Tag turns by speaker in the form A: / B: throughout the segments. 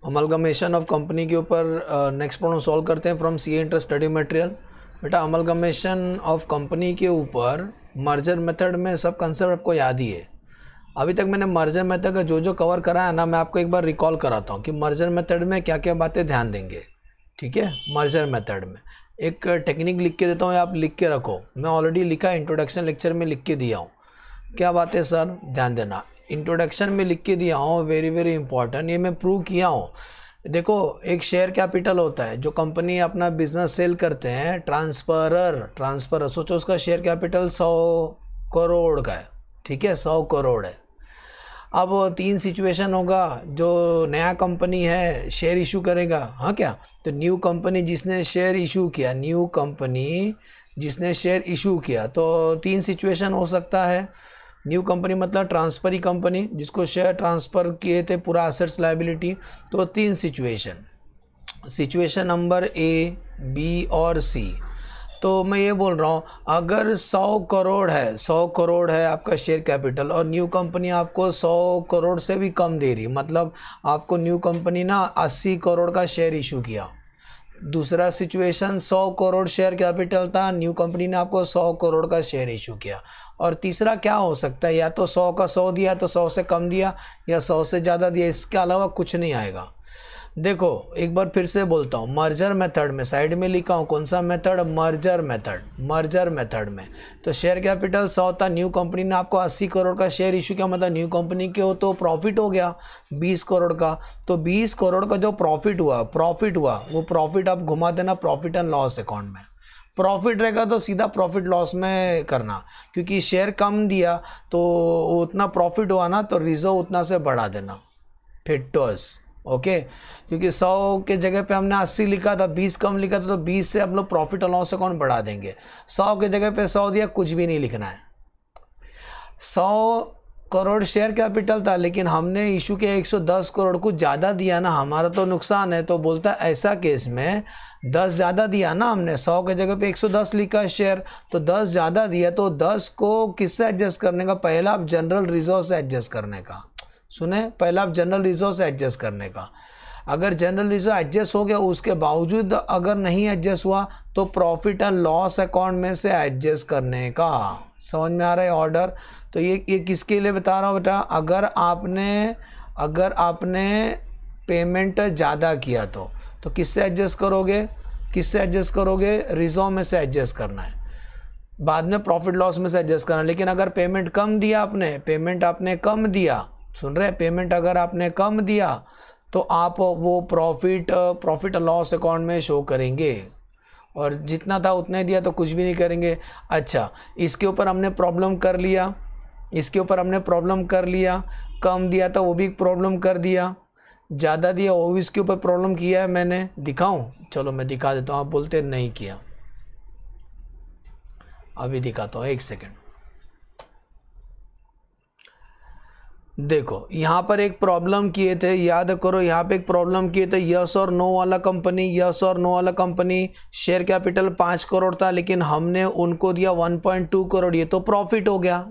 A: Amalgamation of company के ऊपर next problem solve करते हैं from C inter study material. बेटा अमलगमेशन ऑफ कंपनी के ऊपर मर्जर मेथड में सब कंसेप्ट आपको याद ही है। अभी तक मैंने मर्जर मेथड का जो कवर करा है ना, मैं आपको एक बार रिकॉल कराता हूँ कि मर्जर मेथड में क्या क्या बातें ध्यान देंगे। ठीक है, मर्जर मेथड में एक टेक्निक लिख के देता हूँ, आप लिख के रखो। मैं ऑलरेडी लिखा, इंट्रोडक्शन लेक्चर में लिख के दिया हूँ। क्या बात है सर, ध्यान देना। इंट्रोडक्शन में लिख के दिया हूँ, वेरी वेरी इंपॉर्टेंट, ये मैं प्रूव किया हूँ। देखो एक शेयर कैपिटल होता है, जो कंपनी अपना बिजनेस सेल करते हैं, ट्रांसफर सोचो उसका शेयर कैपिटल 100 करोड़ का है। ठीक है, 100 करोड़ है। अब 3 सिचुएशन होगा, जो नया कंपनी है शेयर इशू करेगा, हाँ क्या, तो न्यू कंपनी जिसने शेयर इशू किया, न्यू कंपनी जिसने शेयर इशू किया, तो 3 सिचुएशन हो सकता है। न्यू कंपनी मतलब ट्रांसफरी कंपनी, जिसको शेयर ट्रांसफ़र किए थे, पूरा एसेट्स लायबिलिटी। तो 3 सिचुएशन नंबर ए, बी और सी। तो मैं ये बोल रहा हूँ, अगर 100 करोड़ है, 100 करोड़ है आपका शेयर कैपिटल और न्यू कंपनी आपको 100 करोड़ से भी कम दे रही, मतलब आपको न्यू कंपनी ना 80 करोड़ का शेयर इशू किया। दूसरा सिचुएशन 100 करोड़ शेयर कैपिटल था, न्यू कंपनी ने आपको 100 करोड़ का शेयर इशू किया। और तीसरा क्या हो सकता है, या तो 100 का 100 दिया तो 100 से कम दिया, या 100 से ज़्यादा दिया, इसके अलावा कुछ नहीं आएगा। देखो एक बार फिर से बोलता हूँ, मर्जर मेथड में साइड में लिखा हूँ, कौन सा मेथड, मर्जर मेथड में। तो शेयर कैपिटल 100 था, न्यू कंपनी ने आपको 80 करोड़ का शेयर इशू किया, मतलब न्यू कंपनी के हो तो प्रॉफिट हो गया 20 करोड़ का। तो 20 करोड़ का जो प्रॉफिट हुआ वो प्रॉफिट आप घुमा देना प्रॉफिट एंड लॉस अकाउंट में। प्रॉफिट रहेगा तो सीधा प्रॉफिट लॉस में करना, क्योंकि शेयर कम दिया तो उतना प्रॉफिट हुआ ना, तो रिजर्व उतना से बढ़ा देना, फिर टॉस। ओके, क्योंकि 100 के जगह पे हमने 80 लिखा था, 20 कम लिखा था, तो 20 से हम लोग प्रॉफिट और लॉस अकाउंट बढ़ा देंगे। 100 के जगह पे 100 दिया, कुछ भी नहीं लिखना है। 100 करोड़ शेयर कैपिटल था, लेकिन हमने इशू किया 110 करोड़, कुछ ज़्यादा दिया ना, हमारा तो नुकसान है। तो बोलता है ऐसा केस में 10 ज़्यादा दिया ना हमने, 100 के जगह पे 110 लिखा शेयर, तो 10 ज़्यादा दिया, तो 10 को किससे एडजस्ट करने का, पहला आप जनरल रिजर्व से एडजस्ट करने का। सुने, पहला आप जनरल रिजर्व से एडजस्ट करने का। अगर जनरल रिजर्व एडजस्ट हो गया, उसके बावजूद अगर नहीं एडजस्ट हुआ, तो प्रॉफिट एंड लॉस अकाउंट में से एडजस्ट करने का। समझ में आ रहा है ऑर्डर? तो ये किसके लिए बता रहा हूँ बेटा, अगर आपने पेमेंट ज़्यादा किया तो किससे एडजस्ट करोगे, रिजर्व में से एडजस्ट करना है, बाद में प्रॉफिट लॉस में से एडजस्ट करना। लेकिन अगर पेमेंट कम दिया आपने कम दिया, सुन रहे, पेमेंट अगर आपने कम दिया तो आप वो प्रॉफिट लॉस अकाउंट में शो करेंगे, और जितना था उतना ही दिया तो कुछ भी नहीं करेंगे। अच्छा, इसके ऊपर हमने प्रॉब्लम कर लिया, कम दिया था वो भी प्रॉब्लम कर दिया, ज़्यादा दिया वो भी इसके ऊपर प्रॉब्लम किया है मैंने। दिखाऊं? चलो मैं दिखा देता हूँ, आप बोलते नहीं किया, अभी दिखाता हूँ, 1 सेकेंड। देखो यहाँ पर एक प्रॉब्लम किए थे, याद करो, यहाँ पे एक प्रॉब्लम किए थे, यस और नो वाला कंपनी, शेयर कैपिटल 5 करोड़ था, लेकिन हमने उनको दिया 1.2 करोड़। ये तो प्रॉफिट हो गया,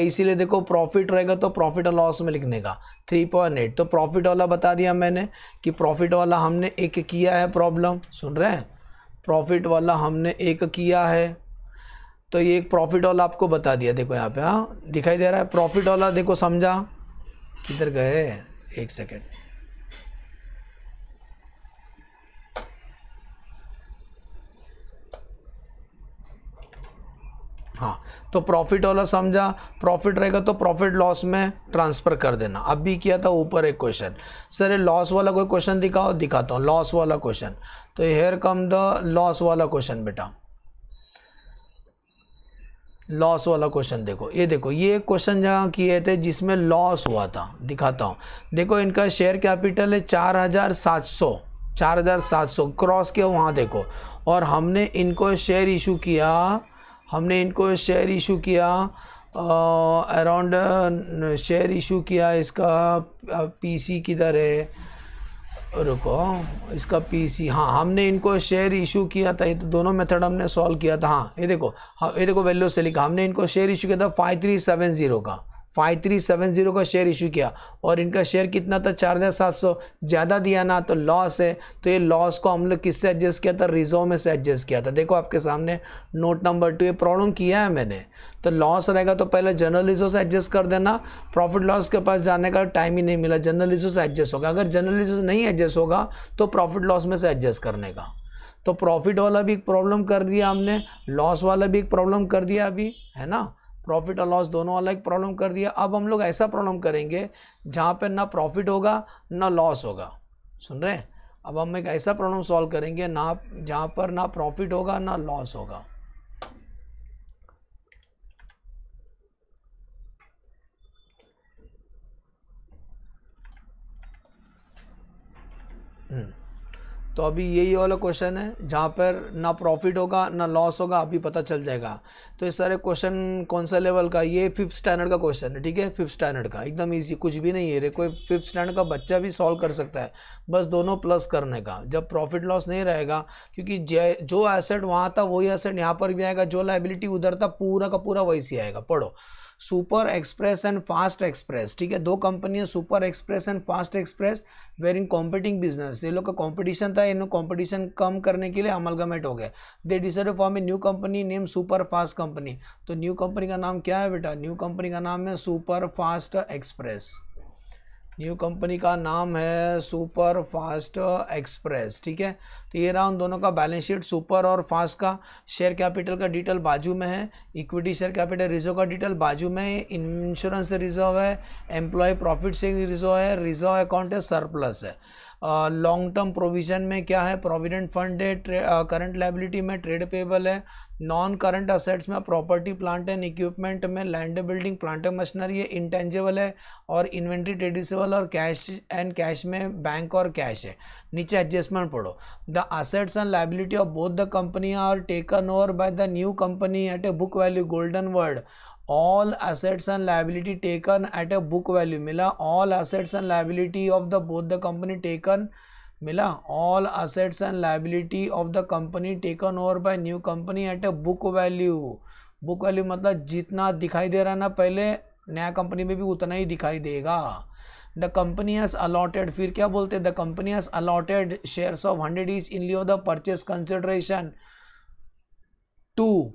A: इसीलिए देखो प्रॉफिट रहेगा तो प्रॉफिट और लॉस में लिखने का 3.8। तो प्रॉफिट वाला बता दिया मैंने कि प्रॉफिट वाला हमने एक किया है प्रॉब्लम, सुन रहे हैं, प्रॉफिट वाला हमने एक किया है, तो ये एक प्रॉफिट वाला आपको बता दिया। देखो यहाँ पे, हाँ दिखाई दे रहा है प्रॉफिट वाला, देखो समझा, किधर गए, 1 सेकेंड, हाँ, तो प्रॉफिट वाला समझा, प्रॉफिट रहेगा तो प्रॉफिट लॉस में ट्रांसफ़र कर देना। अब भी किया था ऊपर एक क्वेश्चन, सर ये लॉस वाला कोई क्वेश्चन दिखाओ, दिखाता हूँ लॉस वाला क्वेश्चन। तो हियर कम द लॉस वाला क्वेश्चन बेटा, लॉस वाला क्वेश्चन देखो, ये क्वेश्चन जहाँ किए थे जिसमें लॉस हुआ था, दिखाता हूँ। देखो इनका शेयर कैपिटल है 4700 क्रॉस किया वहाँ देखो, और हमने इनको शेयर इशू किया, अराउंड शेयर इशू किया, इसका पीसी किधर है, रुको, इसका पीसी, हाँ हमने इनको शेयर इशू किया था। ये तो दोनों मेथड हमने सॉल्व किया था। हाँ ये देखो, वैल्यू से लिखा, हमने इनको शेयर इशू किया था 5370 का, 5370 का शेयर इशू किया और इनका शेयर कितना था 4700, ज़्यादा दिया ना तो लॉस है। तो ये लॉस को हम लोग किससे एडजस्ट किया था, रिजर्व में से एडजस्ट किया था। देखो आपके सामने नोट नंबर 2 ये प्रॉब्लम किया है मैंने। तो लॉस रहेगा तो पहले जनरल रिजर्व से एडजस्ट कर देना, प्रॉफिट लॉस के पास जाने का टाइम ही नहीं मिला, जनरल रिजर्व से एडजस्ट होगा। अगर जनरल रिजर्व नहीं एडजस्ट होगा तो प्रॉफिट लॉस में से एडजस्ट करने का। तो प्रॉफिट वाला भी एक प्रॉब्लम कर दिया हमने, लॉस वाला भी एक प्रॉब्लम कर दिया अभी, है ना, प्रॉफिट और लॉस दोनों वाला एक प्रॉब्लम कर दिया। अब हम लोग ऐसा प्रॉब्लम करेंगे जहाँ पे ना प्रॉफिट होगा ना लॉस होगा। सुन रहे हैं? अब हम एक ऐसा प्रॉब्लम सॉल्व करेंगे ना जहाँ पर ना प्रॉफिट होगा ना लॉस होगा। तो अभी यही वाला क्वेश्चन है जहाँ पर ना प्रॉफिट होगा ना लॉस होगा, अभी पता चल जाएगा। तो इस सारे क्वेश्चन कौन सा लेवल का, ये 5th स्टैंडर्ड का क्वेश्चन है, ठीक है, 5th स्टैंडर्ड का, एकदम इजी, कुछ भी नहीं है रे, कोई 5th स्टैंडर्ड का बच्चा भी सॉल्व कर सकता है, बस दोनों प्लस करने का। जब प्रॉफिट लॉस नहीं रहेगा, क्योंकि जो एसेट वहाँ था वही एसेट यहाँ पर भी आएगा, जो लाइबिलिटी उधर था पूरा का पूरा वैसे आएगा। पढ़ो, super express and fast express, ठीक है, दो कंपनियां super express and fast express were in competing business. ये लोग का कॉम्पिटिशन था, इन कॉम्पिटिशन कम करने के लिए अमलगमेट हो गया। They decided form a new company name super fast company. तो न्यू कंपनी का नाम क्या है बेटा, न्यू कंपनी का नाम है super fast express. New company का नाम है सुपर फास्ट एक्सप्रेस, ठीक है। तो ये रहा उन दोनों का बैलेंस शीट, सुपर और फास्ट का। शेयर कैपिटल का डिटेल बाजू में है, इक्विटी शेयर कैपिटल रिजर्व का डिटेल बाजू में है, इंश्योरेंस से रिजर्व है, एम्प्लॉय प्रॉफिट से रिजर्व है, रिजर्व अकाउंट है, सरप्लस है। लॉन्ग टर्म प्रोविजन में क्या है, प्रोविडेंट फंड है, करंट लाइबिलिटी में ट्रेड पेबल है, नॉन करंट असेट्स में प्रॉपर्टी प्लांट एंड इक्विपमेंट में land building plant and machinery है, इंटेंजिबल है, और इन्वेंट्री ट्रेडिसेबल और कैश एंड कैश में बैंक और कैश है। नीचे एडजस्टमेंट पढ़ो, the assets and liability of both the company are taken over by the new company at a book value, golden word, all assets and liability taken at a book value, मिला, all assets and liability of the both the company taken, मिला, all assets and liability of the company taken over by new company at a book value। book value मतलब जितना दिखाई दे रहा है ना पहले, नया कंपनी में भी उतना ही दिखाई देगा। द कंपनी हैज अलॉटेड, फिर क्या बोलते हैं, the company has allotted shares of 100 each in लिeu of the purchase consideration to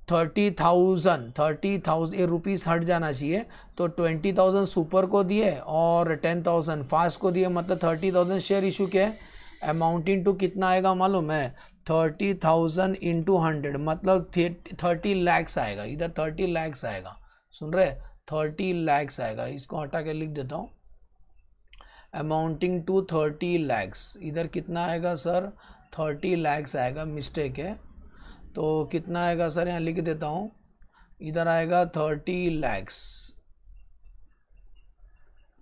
A: 30,000 ये रुपीस हट जाना चाहिए। तो 20,000 सुपर को दिए और 10,000 फास्ट को दिए, मतलब 30,000 शेयर इशू के, अमाउंटिंग टू कितना आएगा मालूम है, 30,000 इंटू 100 मतलब 30 लैक्स आएगा, इधर 30 लैक्स आएगा। सुन रहे, 30 लैक्स आएगा, इसको हटा के लिख देता हूँ, अमाउंटिंग टू 30 लैक्स, इधर कितना आएगा सर, 30 लैक्स आएगा, मिस्टेक है। तो कितना आएगा सर, यहाँ लिख देता हूँ, इधर आएगा 30 लैक्स,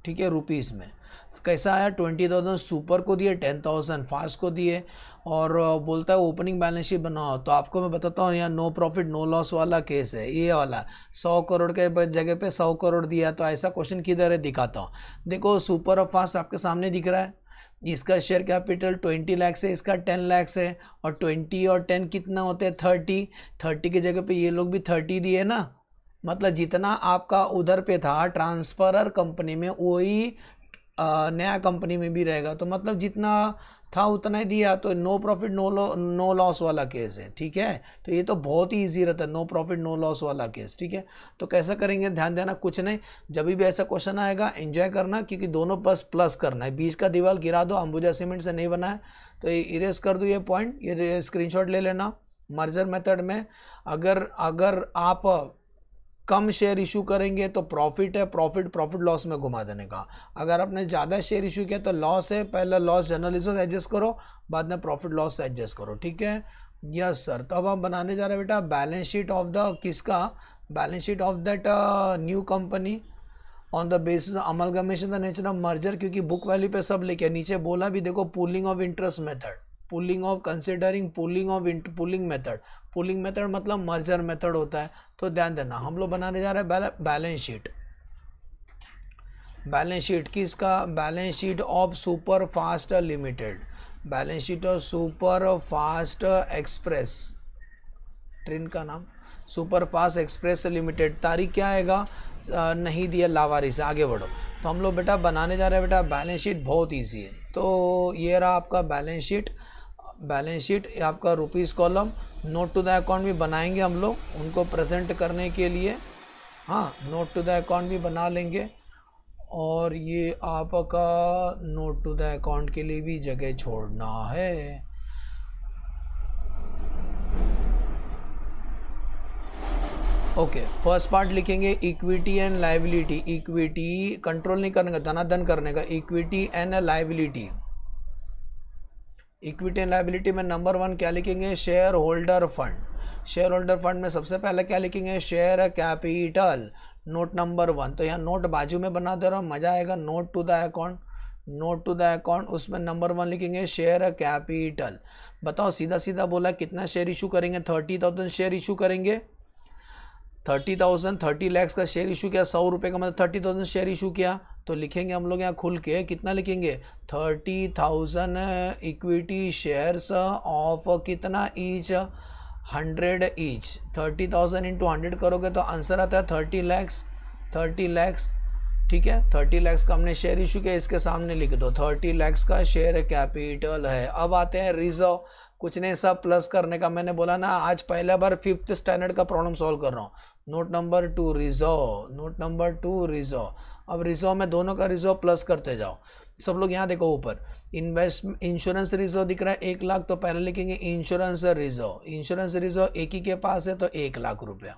A: ठीक है, रुपीस में। तो कैसा आया, 20,000 सुपर को दिए, 10,000 फास्ट को दिए, और बोलता है ओपनिंग बैलेंस शीट बनाओ। तो आपको मैं बताता हूँ, यहाँ नो प्रॉफिट नो लॉस वाला केस है, ये वाला 100 करोड़ के जगह पे 100 करोड़ दिया। तो ऐसा क्वेश्चन किधर है दिखाता हूँ, देखो सुपर और फास्ट आपके सामने दिख रहा है, इसका शेयर कैपिटल 20 लैक्स है, इसका 10 लैक्स है, और 20 और 10 कितना होते हैं, 30 की जगह पे ये लोग भी 30 दिए ना, मतलब जितना आपका उधर पे था ट्रांसफरर कंपनी में वही नया कंपनी में भी रहेगा। तो मतलब जितना था उतना ही दिया, तो नो प्रॉफिट नो लॉस वाला केस है, ठीक है। तो ये तो बहुत ही ईजी रहता है, नो प्रॉफिट नो लॉस वाला केस, ठीक है। तो कैसा करेंगे, ध्यान देना, कुछ नहीं, जब भी ऐसा क्वेश्चन आएगा एंजॉय करना, क्योंकि दोनों बस प्लस करना है। बीच का दीवार गिरा दो, अंबुजा सीमेंट से नहीं बना है तो ये इरेज कर दो, ये पॉइंट, ये स्क्रीनशॉट ले लेना। मर्जर मेथड में अगर आप कम शेयर इशू करेंगे तो प्रॉफिट है, प्रॉफिट लॉस में घुमा देने का। अगर आपने ज़्यादा शेयर इशू किया तो लॉस है, पहले लॉस जनरल रिजर्व से एडजस्ट करो, बाद में प्रॉफिट लॉस से एडजस्ट करो, ठीक है। यस सर, तो अब हम बनाने जा रहे हैं बेटा बैलेंस शीट ऑफ द किसका, balance sheet of that new company on the basis amalgamation the nature of merger, क्योंकि बुक वैल्यू पे सब लेके नीचे बोला भी, देखो pulling of interest method, pulling of considering pulling method, pulling method मतलब मर्जर मेथड होता है। तो ध्यान देना, हम लोग बनाने जा रहे हैं बैलेंस शीट, बैलेंस शीट किसका, balance sheet of super fast limited, balance sheet of super fast express, train का नाम सुपर फास्ट एक्सप्रेस लिमिटेड। तारीख क्या आएगा, नहीं दिया लावारिस से, आगे बढ़ो। तो हम लोग बेटा बनाने जा रहे हैं बेटा बैलेंस शीट, बहुत ईजी है। तो ये रहा आपका बैलेंस शीट। बैलेंस शीट आपका rupees column, note to the account भी बनाएंगे हम लोग उनको प्रेजेंट करने के लिए। हाँ, नोट टू द अकाउंट भी बना लेंगे, और ये आपका नोट टू द अकाउंट के लिए भी जगह छोड़ना है। ओके, फर्स्ट पार्ट लिखेंगे equity and liability. Equity control नहीं करने का, धनाधन करने का, equity and liability. Equity and liability में नंबर 1 क्या लिखेंगे, share holder fund. Share holder fund में सबसे पहले क्या लिखेंगे, शेयर कैपिटल, नोट नंबर 1। तो यहाँ नोट बाजू में बना दे रहा हूँ, मज़ा आएगा। Note to the account, note to the account, उसमें नंबर 1 लिखेंगे शेयर कैपिटल। बताओ सीधा सीधा बोला कितना शेयर इशू करेंगे, 30,000 शेयर इशू करेंगे। 30,000, 30 लाख का शेयर इशू किया, 100 रुपये का मतलब 30,000 शेयर इशू किया। तो लिखेंगे हम लोग यहाँ खुल के कितना लिखेंगे, 30,000 इक्विटी शेयर्स ऑफ कितना ईच, 100 ईच। 30,000 इंटू 100 करोगे तो आंसर आता है 30 लैक्स, 30 लैक्स। ठीक है, 30 लैक्स का हमने शेयर इशू किया, इसके सामने लिख दो 30 लैक्स का शेयर कैपिटल है। अब आते हैं रिजर्व, कुछ नहीं सब प्लस करने का। मैंने बोला ना आज पहला बार 5th स्टैंडर्ड का प्रॉब्लम सॉल्व कर रहा हूँ। Note number 2 reserve, note number 2 reserve. अब रिजर्व में दोनों का रिजर्व प्लस करते जाओ। सब लोग यहाँ देखो ऊपर इन्वेस्ट इंश्योरेंस रिजर्व दिख रहा है 1 लाख, तो पहले लिखेंगे इंश्योरेंस रिजर्व। इंश्योरेंस रिजर्व एक ही के पास है तो 1 लाख रुपया।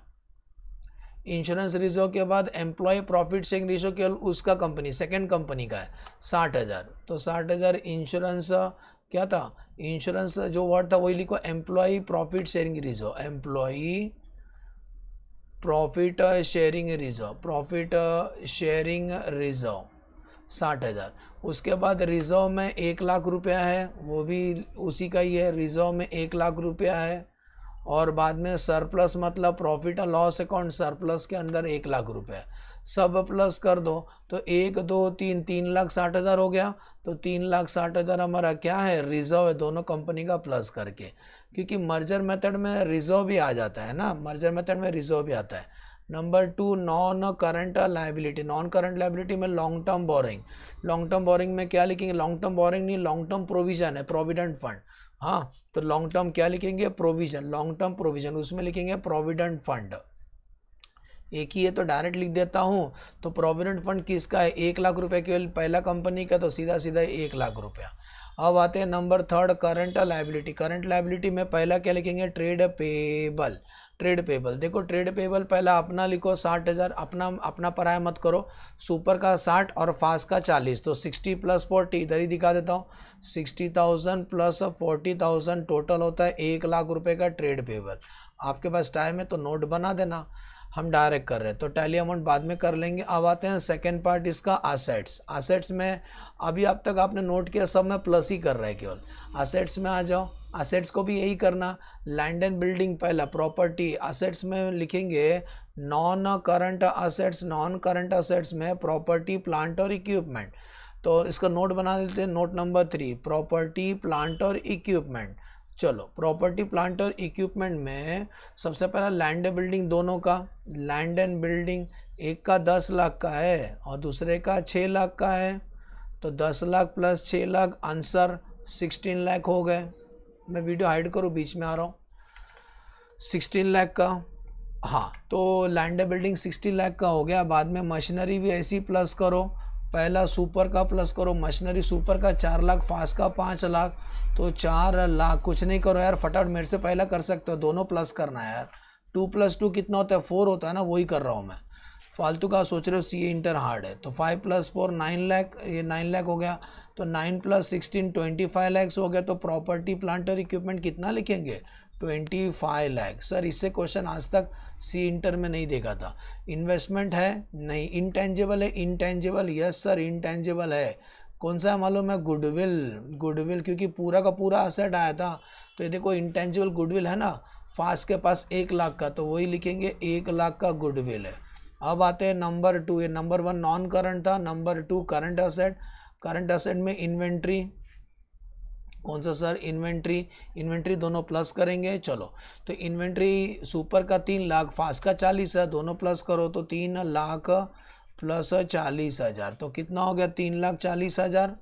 A: इंश्योरेंस रिजर्व के बाद एम्प्लॉय प्रॉफिट शेयरिंग रेशियो केवल उसका कंपनी, सेकंड कंपनी का है 60,000, तो 60,000 इंश्योरेंस क्या था, इंश्योरेंस जो वर्ड था वही लिखो, employ profit sharing reserve, employ profit sharing reserve, profit sharing reserve 60,000। उसके बाद रिजर्व में 1 लाख रुपया है, वो भी उसी का ही है, रिजर्व में 1 लाख रुपया है। और बाद में सरप्लस मतलब प्रॉफिट और लॉस अकाउंट, सरप्लस के अंदर 1 लाख रुपए, सब प्लस कर दो तो 1 2 3 3,60,000 हो गया। तो 3,60,000 हमारा क्या है, रिजर्व है, दोनों कंपनी का प्लस करके। क्योंकि मर्जर मेथड में रिजर्व भी आ जाता है ना, मर्जर मेथड में रिजर्व भी आता है। Number 2 non current liability. Non current liability में long term borrowing. Long term borrowing में क्या लिखेंगे, लॉन्ग टर्म बोरिंग नहीं, लॉन्ग टर्म प्रोविजन है, प्रोविडेंट फंड। हाँ, तो लॉन्ग टर्म क्या लिखेंगे, प्रोविजन, लॉन्ग टर्म प्रोविजन, उसमें लिखेंगे प्रोविडेंट फंड। एक ही है तो डायरेक्ट लिख देता हूँ। तो प्रोविडेंट फंड किसका है, 1 लाख रुपए केवल पहला कंपनी का, तो सीधा सीधा 1 लाख रुपया। अब आते हैं number 3 current liability. Current liability में पहला क्या लिखेंगे, ट्रेड पेबल। ट्रेड पेबल देखो, ट्रेड पेबल पहला अपना लिखो 60,000, अपना पराया मत करो, सुपर का 60 और फास्ट का 40, तो 60 + 40 इधर ही दिखा देता हूँ, 60,000 + 40,000 टोटल होता है 1 लाख रुपए का ट्रेड पेबल। आपके पास टाइम है तो नोट बना देना, हम डायरेक्ट कर रहे हैं तो टैली अमाउंट बाद में कर लेंगे। अब आते हैं सेकेंड पार्ट इसका, असेट्स। असेट्स में अभी अब तक आपने नोट किया सब में प्लस ही कर रहा है केवल, असेट्स में आ जाओ। असेट्स को भी यही करना, लैंड एंड बिल्डिंग पहला, प्रॉपर्टी। असेट्स में लिखेंगे non current assets, non current assets में प्रॉपर्टी प्लांट और इक्विपमेंट। तो इसका नोट बना देते हैं, नोट नंबर 3 प्रॉपर्टी प्लांट और इक्विपमेंट। चलो, प्रॉपर्टी प्लांट और इक्विपमेंट में सबसे पहला लैंड बिल्डिंग, दोनों का लैंड एंड बिल्डिंग, एक का 10 लाख का है और दूसरे का 6 लाख का है, तो 10 लाख + 6 लाख आंसर 16 लाख हो गए। मैं वीडियो हाइड करूँ, बीच में आ रहा हूँ, 16 लाख का। हाँ, तो लैंड बिल्डिंग 60 लाख का हो गया। बाद में मशीनरी भी ऐसी प्लस करो, पहला सुपर का प्लस करो, मशीनरी सुपर का 4 लाख, फास्ट का 5 लाख, तो 4 लाख। कुछ नहीं करो यार, फटाफट मेरे से पहला कर सकते हो, दोनों प्लस करना है यार। 2 + 2 कितना होता है, 4 होता है ना, वही कर रहा हूँ मैं, फालतू का सोच रहे हो, सी इंटर हार्ड है। तो 5 + 4 9 लाख, ये 9 लाख हो गया। तो 9 + 16 25 लाख हो गया। तो प्रॉपर्टी प्लांट और इक्विपमेंट कितना लिखेंगे, 25 लाख। सर इससे क्वेश्चन आज तक सी इंटर में नहीं देखा था। इन्वेस्टमेंट है नहीं, इंटेंजिबल है, इंटेंजिबल, यस सर इंटेंजिबल है। कौन सा है मालूम है, गुडविल। गुडविल क्योंकि पूरा का पूरा असेट आया था, तो ये देखो इंटेंजिबल गुडविल है ना, फास्ट के पास 1 लाख का, तो वही लिखेंगे 1 लाख का गुडविल है। अब आते हैं नंबर 2, ये नंबर 1 नॉन करंट था, number 2 current asset. Current asset में इन्वेंट्री, कौन सा सर? इन्वेंट्री। इन्वेंट्री दोनों प्लस करेंगे, चलो। तो इन्वेंट्री सुपर का 3 लाख, फास्ट का 40 है, दोनों प्लस करो तो 3 लाख प्लस 40,000, तो कितना हो गया? 3,40,000,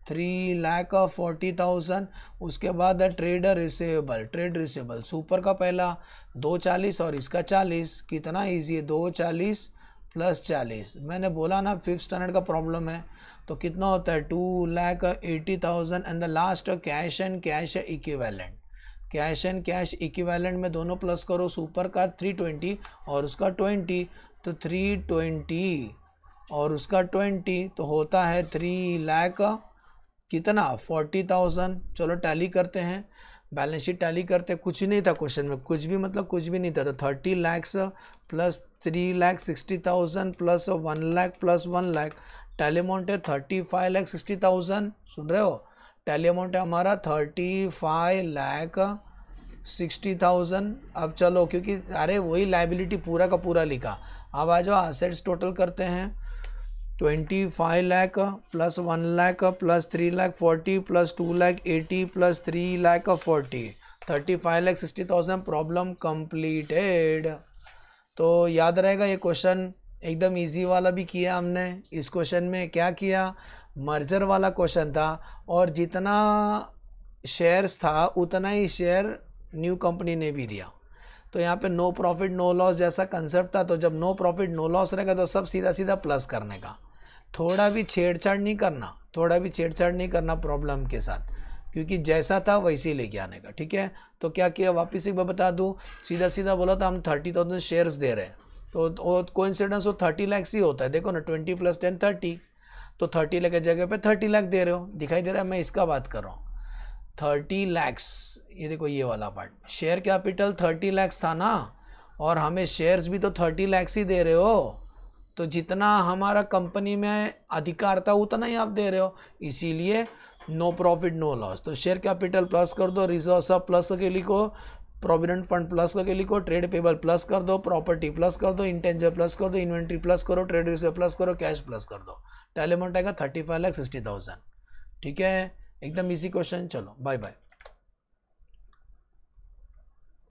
A: 3,40,000। उसके बाद है trade receivable. Trade receivable super का पहला 240 और इसका 40, कितना ईजी है? 240 प्लस 40। मैंने बोला ना 5th स्टैंडर्ड का प्रॉब्लम है। तो कितना होता है? 2,80,000 and the last cash and cash equivalent. Cash and cash equivalent में दोनों प्लस करो, सुपर का 320 और उसका 20, तो 320 और उसका 20 तो होता है 3 लाख कितना? 40,000। चलो टैली करते हैं, बैलेंस शीट टैली करते हैं। कुछ नहीं था क्वेश्चन में, कुछ भी मतलब कुछ भी नहीं था। तो 30 lakhs plus 3,60,000 plus 1 lakh plus 1 lakh, tally amount है 35,60,000। सुन रहे हो? टैली अमाउंट है हमारा 35,60,000। अब चलो, क्योंकि अरे वही लाइबिलिटी पूरा का पूरा लिखा। अब आ जाओ एसेट्स टोटल करते हैं। 25 lakh plus 1 lakh plus 3,40,000 plus 2,80,000 plus 3,40,000, 35,60,000। Problem completed. तो याद रहेगा ये क्वेश्चन एकदम इजी वाला भी किया हमने। इस क्वेश्चन में क्या किया? मर्जर वाला क्वेश्चन था और जितना शेयर्स था उतना ही शेयर न्यू कंपनी ने भी दिया। तो यहाँ पे नो प्रॉफिट नो लॉस जैसा कंसेप्ट था। तो जब नो प्रॉफिट नो लॉस रहेगा तो सब सीधा सीधा प्लस करने का, थोड़ा भी छेड़छाड़ नहीं करना, थोड़ा भी छेड़छाड़ नहीं करना प्रॉब्लम के साथ, क्योंकि जैसा था वैसे ही लेके आने का। ठीक है? तो क्या किया वापस एक बार बता दूँ, सीधा सीधा बोला था हम 30,000 शेयर्स दे रहे हैं। तो कोइंसिडेंस वो 30 लाख ही होता है। देखो ना 20 + 10 30, तो 30 लाख की जगह पे 30 लाख दे रहे हो। दिखाई दे रहा है? मैं इसका बात कर रहा हूँ 30 लैक्स। ये देखो ये वाला पार्ट, शेयर कैपिटल 30 लैक्स था ना, और हमें शेयर्स भी तो 30 लैक्स ही दे रहे हो। तो जितना हमारा कंपनी में अधिकार था उतना ही आप दे रहे हो, इसीलिए नो प्रॉफिट नो लॉस। तो शेयर कैपिटल प्लस कर दो, रिजर्व सब प्लस करके लिखो, प्रोविडेंट फंड प्लस करके लिखो, ट्रेड पेबल प्लस कर दो, प्रॉपर्टी प्लस कर दो, इंटेंजिबल प्लस कर दो, इन्वेंट्री प्लस करो, ट्रेड रिसीव प्लस करो, कैश प्लस कर दो। टैली अमाउंट आएगा 35,60,000। ठीक है? एकदम इजी क्वेश्चन। चलो बाय बाय।